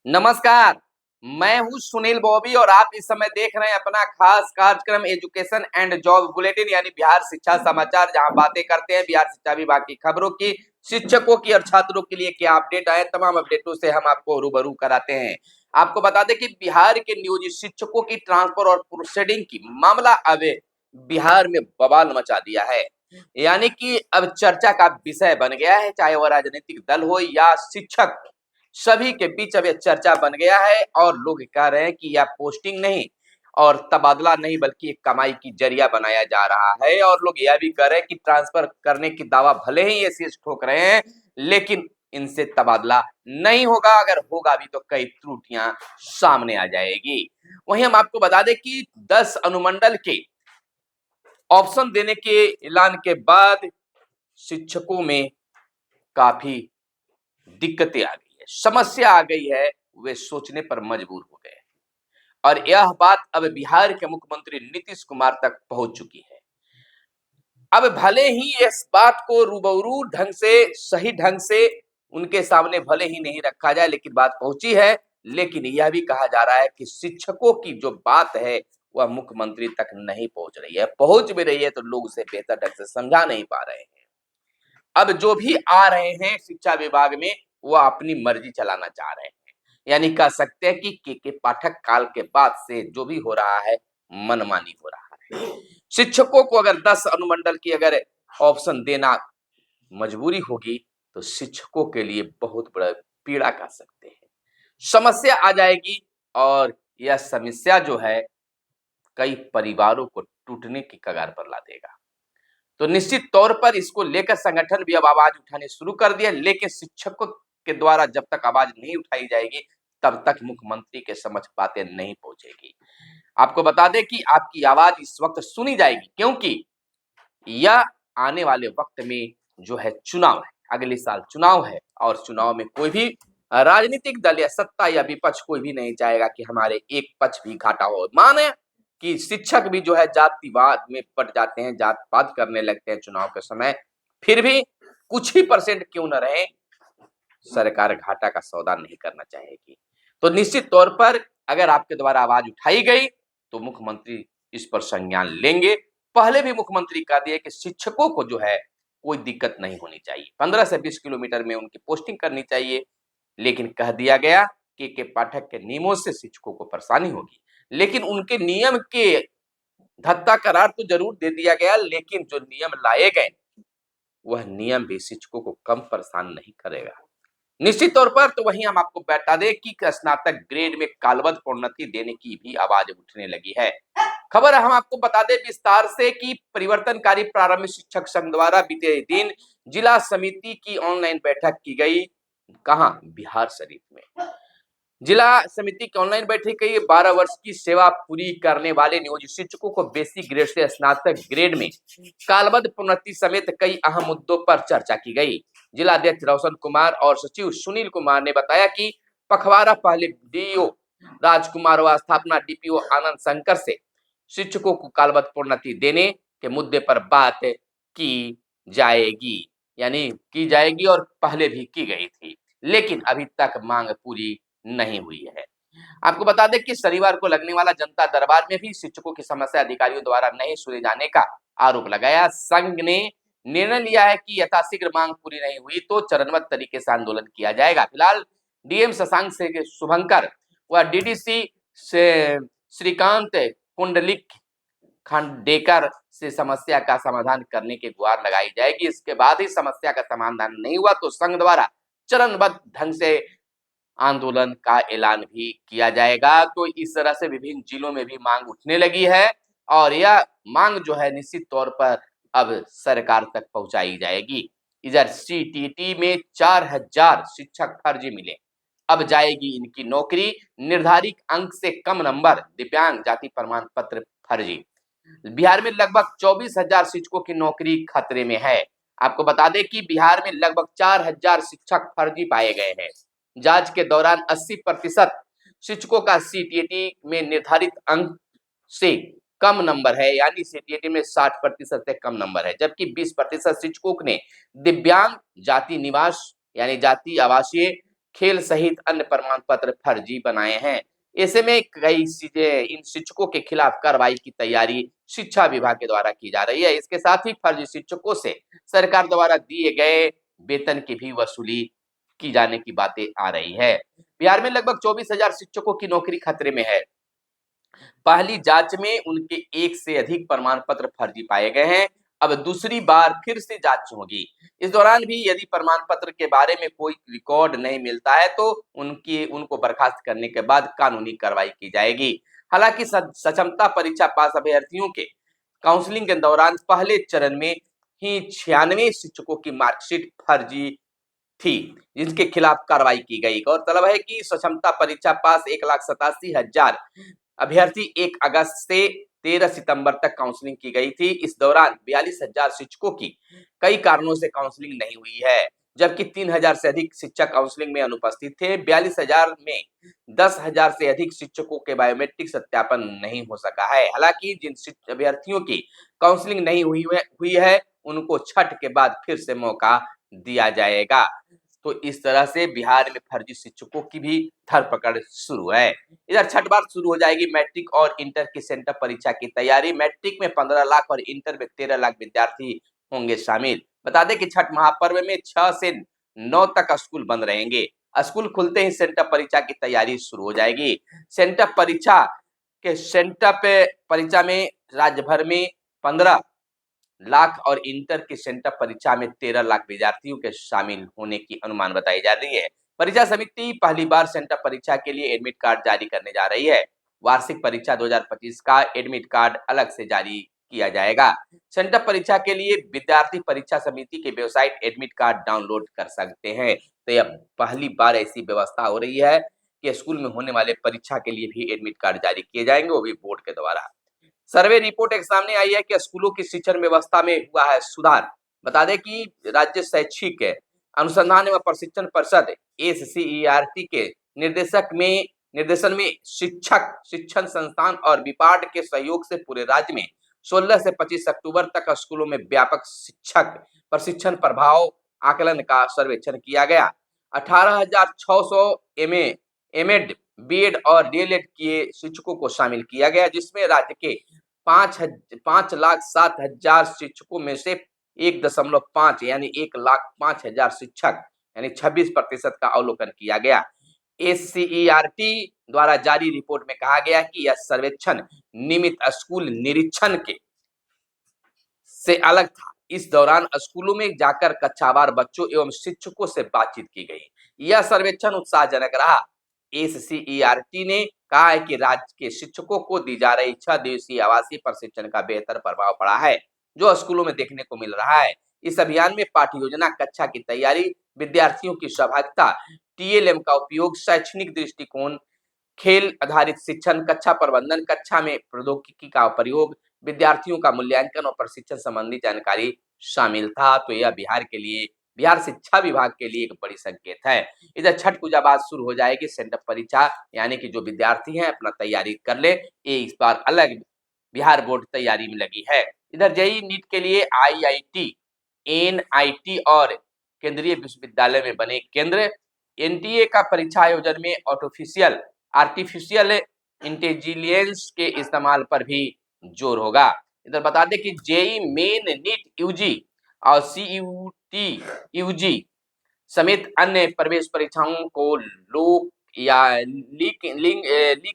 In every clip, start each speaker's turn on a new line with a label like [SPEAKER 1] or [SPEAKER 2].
[SPEAKER 1] नमस्कार, मैं हूँ सुनील बॉबी और आप इस समय देख रहे हैं अपना खास कार्यक्रम एजुकेशन एंड जॉब बुलेटिन यानी बिहार शिक्षा समाचार, जहां बातें करते हैं बिहार शिक्षा विभाग की खबरों की, शिक्षकों की और छात्रों के लिए क्या अपडेट आए, तमाम अपडेटों से हम आपको रूबरू कराते हैं। आपको बता दें कि बिहार के नियोजित शिक्षकों की ट्रांसफर और प्रोसीडिंग की मामला अब बिहार में बवाल मचा दिया है। यानी कि अब चर्चा का विषय बन गया है, चाहे वह राजनीतिक दल हो या शिक्षक, सभी के बीच अब यह चर्चा बन गया है और लोग कह रहे हैं कि यह पोस्टिंग नहीं और तबादला नहीं बल्कि एक कमाई की जरिया बनाया जा रहा है। और लोग यह भी कह रहे हैं कि ट्रांसफर करने की दावा भले ही ये शीर्ष ठोक रहे हैं, लेकिन इनसे तबादला नहीं होगा, अगर होगा भी तो कई त्रुटियां सामने आ जाएगी। वहीं हम आपको बता दें कि 10 अनुमंडल के ऑप्शन देने के ऐलान के बाद शिक्षकों में काफी दिक्कतें आ गई है, समस्या आ गई है, वे सोचने पर मजबूर हो गए और यह बात अब बिहार के मुख्यमंत्री नीतीश कुमार तक पहुंच चुकी है। अब भले ही इस बात को रूबरू ढंग से, सही ढंग से उनके सामने भले ही नहीं रखा जाए, लेकिन बात पहुंची है। लेकिन यह भी कहा जा रहा है कि शिक्षकों की जो बात है वह मुख्यमंत्री तक नहीं पहुंच रही है, पहुंच भी रही है तो लोग उसे बेहतर ढंग से समझा नहीं पा रहे हैं। अब जो भी आ रहे हैं शिक्षा विभाग में, वो अपनी मर्जी चलाना चाह रहे हैं। यानी कह सकते हैं कि के पाठक काल के बाद से जो भी हो रहा है, मनमानी हो रहा है। शिक्षकों को अगर 10 अनुमंडल की अगर ऑप्शन देना मजबूरी होगी, तो शिक्षकों के लिए बहुत बड़ा पीड़ा कह सकते हैं। समस्या आ जाएगी और यह समस्या जो है, कई परिवारों को टूटने की कगार पर ला देगा। तो निश्चित तौर पर इसको लेकर संगठन भी अब आवाज उठाने शुरू कर दिया, लेकिन शिक्षकों के द्वारा जब तक आवाज नहीं उठाई जाएगी, तब तक मुख्यमंत्री के समझ बातें नहीं पहुंचेगी। आपको बता दें कि आपकी आवाज इस वक्त सुनी जाएगी, क्योंकि यह आने वाले वक्त में जो है चुनाव है, अगले साल चुनाव है और चुनाव में कोई भी राजनीतिक दल या सत्ता या विपक्ष कोई भी नहीं चाहेगा कि हमारे एक पक्ष भी घाटा हो। माने कि शिक्षक भी जो है जातिवाद में पट जाते हैं, जात-पात करने लगते हैं चुनाव के समय, फिर भी कुछ ही परसेंट क्यों न रहे, सरकार घाटा का सौदा नहीं करना चाहेगी। तो निश्चित तौर पर अगर आपके द्वारा आवाज उठाई गई, तो मुख्यमंत्री इस पर संज्ञान लेंगे। पहले भी मुख्यमंत्री कह दिए कि शिक्षकों को जो है कोई दिक्कत नहीं होनी चाहिए, 15 से 20 किलोमीटर में उनकी पोस्टिंग करनी चाहिए। लेकिन कह दिया गया कि के पाठक के नियमों से शिक्षकों को परेशानी होगी, लेकिन उनके नियम के धत्ता करार तो जरूर दे दिया गया, लेकिन जो नियम लाए गए, वह नियम भी शिक्षकों को कम परेशान नहीं करेगा। निश्चित तौर पर तो वहीं हम आपको बता दें कि स्नातक ग्रेड में कालबद्ध प्रोन्नति देने की भी आवाज उठने लगी है। खबर हम आपको बता दें विस्तार से कि परिवर्तनकारी प्रारंभिक शिक्षक संघ द्वारा बीते दिन जिला समिति की ऑनलाइन बैठक की गई। कहां? बिहार शरीफ में जिला समिति की ऑनलाइन बैठक की। 12 वर्ष की सेवा पूरी करने वाले नियोजित शिक्षकों को बेसिक ग्रेड से स्नातक ग्रेड में कालबद्ध प्रोन्नति समेत कई अहम मुद्दों पर चर्चा की गई। जिला अध्यक्ष रोशन कुमार और सचिव सुनील कुमार ने बताया कि पखवाड़ा पहले डीईओ राजकुमार व स्थापना डीपीओ आनंद शंकर से शिक्षकों को कालबद्ध प्रोन्नति देने के मुद्दे पर बात की जाएगी, यानी की जाएगी और पहले भी की गई थी, लेकिन अभी तक मांग पूरी नहीं हुई है। आपको बता दें कि शनिवार को लगने वाला जनता दरबार में भी शिक्षकों की समस्या अधिकारियों द्वारा नहीं सुने जाने का आरोप लगाया। संघ ने निर्णय लिया है कि यथाशीघ्र मांग पूरी नहीं हुई तो चरणबद्ध तरीके से आंदोलन किया जाएगा। फिलहाल डीएम शशांक से शुभंकर व डीडीसी से श्रीकांत कुंडलिक खांडेकर से समस्या का समाधान करने की गुहार लगाई जाएगी। इसके बाद ही समस्या का समाधान नहीं हुआ तो संघ द्वारा चरणबद्ध ढंग से आंदोलन का ऐलान भी किया जाएगा। तो इस तरह से विभिन्न जिलों में भी मांग उठने लगी है और यह मांग जो है निश्चित तौर पर अब सरकार तक पहुंचाई जाएगी। इधर सीटीटी में 4000 शिक्षक फर्जी मिले, अब जाएगी इनकी नौकरी। निर्धारित अंक से कम नंबर, दिव्यांग जाति प्रमाण पत्र फर्जी। बिहार में लगभग 24,000 शिक्षकों की नौकरी खतरे में है। आपको बता दें कि बिहार में लगभग 4000 शिक्षक फर्जी पाए गए हैं। जांच के दौरान 80% शिक्षकों का सीटीईटी में निर्धारित अंक से कम नंबर है, यानी सीटीईटी में 60% से कम नंबर है, जबकि 20% शिक्षकों ने दिव्यांग जाति निवास यानी जाति आवासीय खेल सहित अन्य प्रमाण पत्र फर्जी बनाए हैं। ऐसे में कई चीजें इन शिक्षकों के खिलाफ कार्रवाई की तैयारी शिक्षा विभाग के द्वारा की जा रही है। इसके साथ ही फर्जी शिक्षकों से सरकार द्वारा दिए गए वेतन की भी वसूली की जाने की बातें आ रही है। बिहार में लगभग 24,000 शिक्षकों की नौकरी खतरे में है। पहली जांच में उनके एक से अधिक प्रमाण पत्र फर्जी पाए गए हैं। अब दूसरी बार फिर से जांच होगी। इस दौरान भी यदि प्रमाण पत्र के बारे में कोई रिकॉर्ड नहीं मिलता है तो उनको बर्खास्त करने के बाद कानूनी कार्रवाई की जाएगी। हालांकि सक्षमता परीक्षा पास अभ्यर्थियों के काउंसलिंग के दौरान पहले चरण में ही 96 शिक्षकों की मार्कशीट फर्जी थी, जिनके खिलाफ कार्रवाई की गई। गौरतलब है कि सक्षमता परीक्षा पास 1,87,000 अभ्यर्थी 1 अगस्त से 13 सितंबर तक काउंसलिंग की गई थी। इस दौरान 42,000 शिक्षकों की कई कारणों से काउंसलिंग नहीं हुई है, जबकि 3,000 से अधिक शिक्षक काउंसलिंग में अनुपस्थित थे। 42,000 में 10,000 से अधिक शिक्षकों के बायोमेट्रिक सत्यापन नहीं हो सका है। हालांकि जिन अभ्यर्थियों की काउंसलिंग नहीं हुई है उनको छठ के बाद फिर से मौका दिया जाएगा। तो इस तरह से बिहार में फर्जी शिक्षकों की भी धरपकड़ शुरू है। इधर छठ बार शुरू हो जाएगी मैट्रिक और इंटर की सेंटर परीक्षा की तैयारी। मैट्रिक में 15 लाख और इंटर में 13 लाख विद्यार्थी होंगे शामिल। बता दें कि छठ महापर्व में 6 से 9 तक स्कूल बंद रहेंगे। स्कूल खुलते ही सेंटर परीक्षा की तैयारी शुरू हो जाएगी। सेंटर पे परीक्षा में राज्य भर में 15 लाख और इंटर की सेंटर परीक्षा में 13 लाख विद्यार्थियों के शामिल होने की अनुमान बताई जा रही है। परीक्षा समिति पहली बार सेंटर परीक्षा के लिए एडमिट कार्ड जारी करने जा रही है। वार्षिक परीक्षा 2025 का एडमिट कार्ड अलग से जारी किया जाएगा। सेंटर परीक्षा के लिए विद्यार्थी परीक्षा समिति की वेबसाइट एडमिट कार्ड डाउनलोड कर सकते हैं। तो यह पहली बार ऐसी व्यवस्था हो रही है कि स्कूल में होने वाले परीक्षा के लिए भी एडमिट कार्ड जारी किए जाएंगे, वो भी बोर्ड के द्वारा। सर्वे रिपोर्ट एक सामने आई है कि स्कूलों की शिक्षण व्यवस्था में हुआ है सुधार। बता दें कि राज्य शैक्षिक अनुसंधान एवं प्रशिक्षण परिषद एससीईआरटी के निर्देशन में शिक्षक शिक्षण संस्थान और विपार्ड के सहयोग से पूरे राज्य में 16 से 25 अक्टूबर तक स्कूलों में व्यापक शिक्षक प्रशिक्षण प्रभाव आकलन का सर्वेक्षण किया गया। 18,600 एमए एमएड बीएड और डीएलएड किए शिक्षकों को शामिल किया गया, जिसमें राज्य के 5,07,000 शिक्षकों में से 1.5 यानी 1,05,000 शिक्षक यानी 26% का अवलोकन किया गया। एससीईआरटी द्वारा जारी रिपोर्ट में कहा गया कि यह सर्वेक्षण नियमित स्कूल निरीक्षण के से अलग था। इस दौरान स्कूलों में जाकर कक्षावार बच्चों एवं शिक्षकों से बातचीत की गई। यह सर्वेक्षण उत्साहजनक रहा। एससीईआरटी ने कहा है कि राज्य के शिक्षकों को दी जा रही 6 दिवसीय आवासीय प्रशिक्षण का बेहतर प्रभाव पड़ा है, जो स्कूलों में देखने को मिल रहा है। इस अभियान में पाठ्य योजना, कक्षा की तैयारी, विद्यार्थियों की सहभागिता, टीएलएम का उपयोग, शैक्षणिक दृष्टिकोण, खेल आधारित शिक्षण, कक्षा प्रबंधन, कक्षा में प्रौद्योगिकी का प्रयोग, विद्यार्थियों का मूल्यांकन और प्रशिक्षण संबंधी जानकारी शामिल था। तो यह बिहार शिक्षा विभाग के लिए एक बड़ी संकेत है। इधर छठ पूजा बाद शुरू हो जाएगी सेंटर परीक्षा, यानी कि जो विद्यार्थी हैं अपना तैयारी कर ले। ये इस बार अलग बिहार बोर्ड तैयारी में लगी है। इधर जेईई नीट के लिए आईआईटी, एनआईटी और केंद्रीय विश्वविद्यालय में बने केंद्र। एनटीए का परीक्षा आयोजन में आर्टिफिशियल इंटेलिजेंस के इस्तेमाल पर भी जोर होगा। इधर बता दें कि जेई मेन, नीट यूजी और सीयूटी यूजी समेत अन्य प्रवेश परीक्षाओं को लीक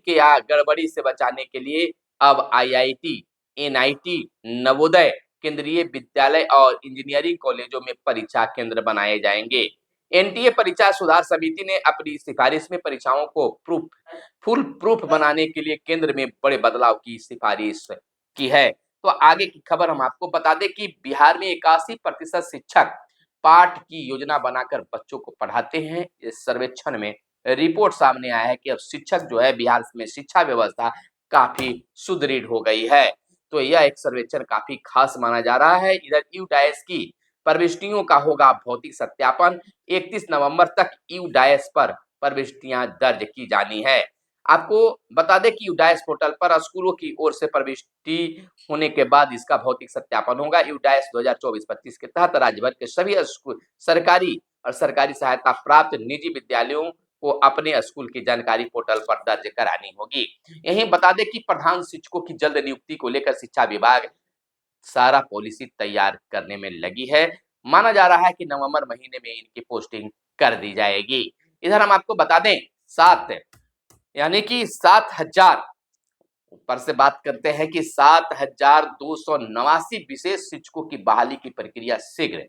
[SPEAKER 1] या गड़बड़ी से बचाने के लिए अब आईआईटी, एनआईटी, नवोदय, केंद्रीय विद्यालय और इंजीनियरिंग कॉलेजों में परीक्षा केंद्र बनाए जाएंगे। एनटीए परीक्षा सुधार समिति ने अपनी सिफारिश में परीक्षाओं को फुल प्रूफ बनाने के लिए केंद्र में बड़े बदलाव की सिफारिश की है। तो आगे की खबर हम आपको बता दें कि बिहार में 81% शिक्षक पाठ की योजना बनाकर बच्चों को पढ़ाते हैं। इस सर्वेक्षण में रिपोर्ट सामने आया है कि अब शिक्षक जो है बिहार में शिक्षा व्यवस्था काफी सुदृढ़ हो गई है। तो यह एक सर्वेक्षण काफी खास माना जा रहा है। इधर यूडाइस की प्रविष्टियों का होगा भौतिक सत्यापन। 31 नवंबर तक यूडाइस पर प्रविष्टियां दर्ज की जानी है। आपको बता दें कि यूडाइस पोर्टल पर स्कूलों की ओर से प्रविष्टि होने के बाद इसका भौतिक सत्यापन होगा। यूडाइस 2024-25 के तहत राज्य भर के सभी सरकारी और सरकारी सहायता प्राप्त निजी विद्यालयों को अपने स्कूल की जानकारी पोर्टल पर दर्ज करानी होगी। यहीं बता दें कि प्रधान शिक्षकों की जल्द नियुक्ति को लेकर शिक्षा विभाग सारा पॉलिसी तैयार करने में लगी है। माना जा रहा है कि नवंबर महीने में इनकी पोस्टिंग कर दी जाएगी। इधर हम आपको बता दें 7 यानी कि 7,000 ऊपर से बात करते हैं कि 7,289 विशेष शिक्षकों की बहाली की प्रक्रिया शीघ्र।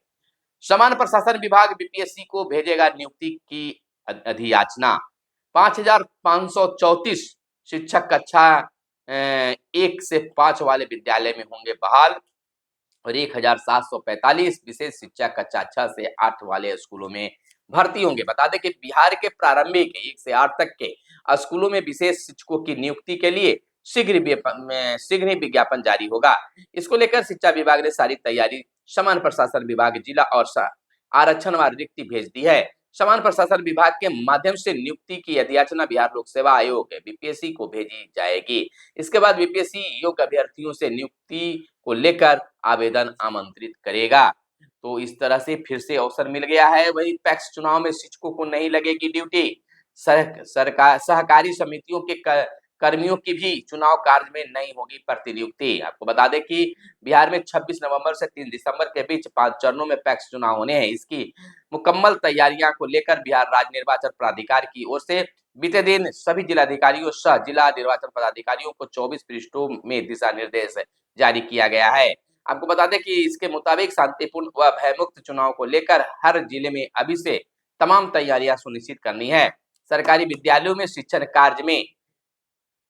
[SPEAKER 1] सामान्य प्रशासन विभाग बीपीएससी को भेजेगा नियुक्ति की अधियाचना। 5,534 शिक्षक कक्षा 1 से 5 वाले विद्यालय में होंगे बहाल और 1,745 विशेष शिक्षक कक्षा 6 से 8 वाले स्कूलों में भर्ती होंगे। बता दें कि बिहार के प्रारंभिक 1 से 8 तक के स्कूलों में विशेष शिक्षकों की नियुक्ति के लिए शीघ्र ही विज्ञापन जारी होगा। इसको लेकर शिक्षा विभाग ने सारी तैयारी सामान्य प्रशासन विभाग जिला और आरक्षणवार रिक्ति भेज दी है। सामान्य प्रशासन विभाग के माध्यम से नियुक्ति की अधियाचना बिहार लोक सेवा आयोग बीपीएससी को भेजी जाएगी। इसके बाद बीपीएससी योग्य अभ्यर्थियों से नियुक्ति को लेकर आवेदन आमंत्रित करेगा। तो इस तरह से फिर से अवसर मिल गया है। वही पैक्स चुनाव में शिक्षकों को नहीं लगेगी ड्यूटी। सरकार सहकारी समितियों के कर्मियों की भी चुनाव कार्य में नहीं होगी प्रतिनियुक्ति। आपको बता दें कि बिहार में 26 नवंबर से 3 दिसंबर के बीच 5 चरणों में पैक्स चुनाव होने हैं। इसकी मुकम्मल तैयारियां को लेकर बिहार राज्य निर्वाचन प्राधिकार की ओर से बीते दिन सभी जिलाधिकारियों सह जिला निर्वाचन पदाधिकारियों को 24 पृष्ठों में दिशा निर्देश जारी किया गया है। आपको बता दें कि इसके मुताबिक शांतिपूर्ण व भयमुक्त चुनाव को लेकर हर जिले में अभी से तमाम तैयारियां सुनिश्चित करनी है। सरकारी विद्यालयों में शिक्षण कार्य में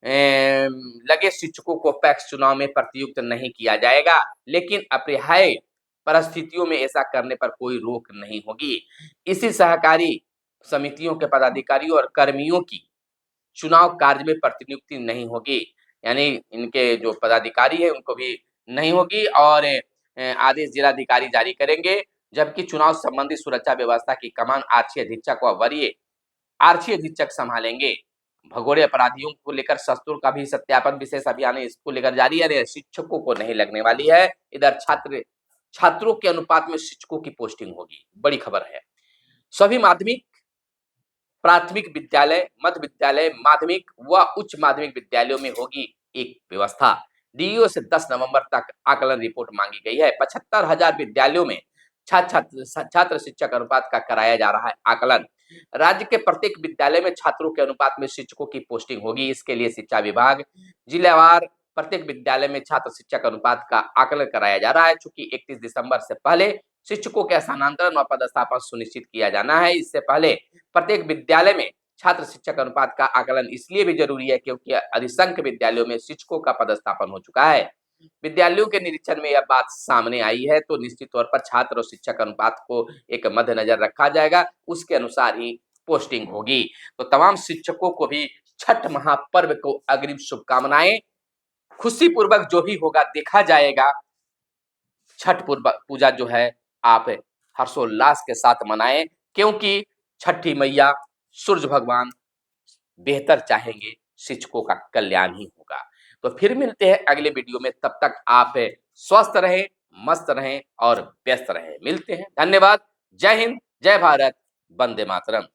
[SPEAKER 1] लगे शिक्षकों को पैक्स चुनाव में प्रतियुक्त नहीं किया जाएगा, लेकिन अपरिहार्य परिस्थितियों में ऐसा करने पर कोई रोक नहीं होगी। इसी सहकारी समितियों के पदाधिकारियों और कर्मियों की चुनाव कार्य में प्रतिनियुक्ति नहीं होगी, यानी इनके जो पदाधिकारी है उनको भी नहीं होगी और आदेश जिलाधिकारी जारी करेंगे। जबकि चुनाव संबंधी सुरक्षा व्यवस्था की कमान आरक्षी अधीक्षक व वरीय आरक्षी अधीक्षक संभालेंगे। भगोड़े अपराधियों को लेकर शस्त्रों का भी सत्यापन विशेष अभियान इसको लेकर जारी है। शिक्षकों को नहीं लगने वाली है। इधर छात्रों के अनुपात में शिक्षकों की पोस्टिंग होगी। बड़ी खबर है। सभी माध्यमिक प्राथमिक विद्यालय, मध्य विद्यालय, माध्यमिक व उच्च माध्यमिक विद्यालयों में होगी एक व्यवस्था। डीईओ से 10 नवंबर तक आकलन रिपोर्ट मांगी गई है। 75,000 विद्यालयों में छात्र शिक्षक अनुपात का कराया जा रहा है आकलन। राज्य के प्रत्येक विद्यालय में छात्रों के अनुपात में शिक्षकों की पोस्टिंग होगी। इसके लिए शिक्षा विभाग जिलावार प्रत्येक विद्यालय में छात्र शिक्षक अनुपात का आकलन कराया जा रहा है। चूंकि 31 दिसंबर से पहले शिक्षकों के स्थानांतरण और पदस्थापन सुनिश्चित किया जाना है, इससे पहले प्रत्येक विद्यालय में छात्र शिक्षक अनुपात का आकलन इसलिए भी जरूरी है क्योंकि अधिसंख्य विद्यालयों में शिक्षकों का पदस्थापन हो चुका है। विद्यालयों के निरीक्षण में यह बात सामने आई है तो निश्चित तौर पर छात्र और शिक्षक अनुपात को एक मद्देनजर रखा जाएगा, उसके अनुसार ही पोस्टिंग होगी। तो तमाम शिक्षकों को भी छठ महापर्व को अग्रिम शुभकामनाएं। खुशी पूर्वक जो भी होगा देखा जाएगा। छठ पूजा जो है आप हर्षोल्लास के साथ मनाएं, क्योंकि छठी मैया सूर्य भगवान बेहतर चाहेंगे, शिक्षकों का कल्याण ही होगा। तो फिर मिलते हैं अगले वीडियो में, तब तक आप स्वस्थ रहें, मस्त रहें और व्यस्त रहें। मिलते हैं। धन्यवाद। जय हिंद, जय भारत, वंदे मातरम।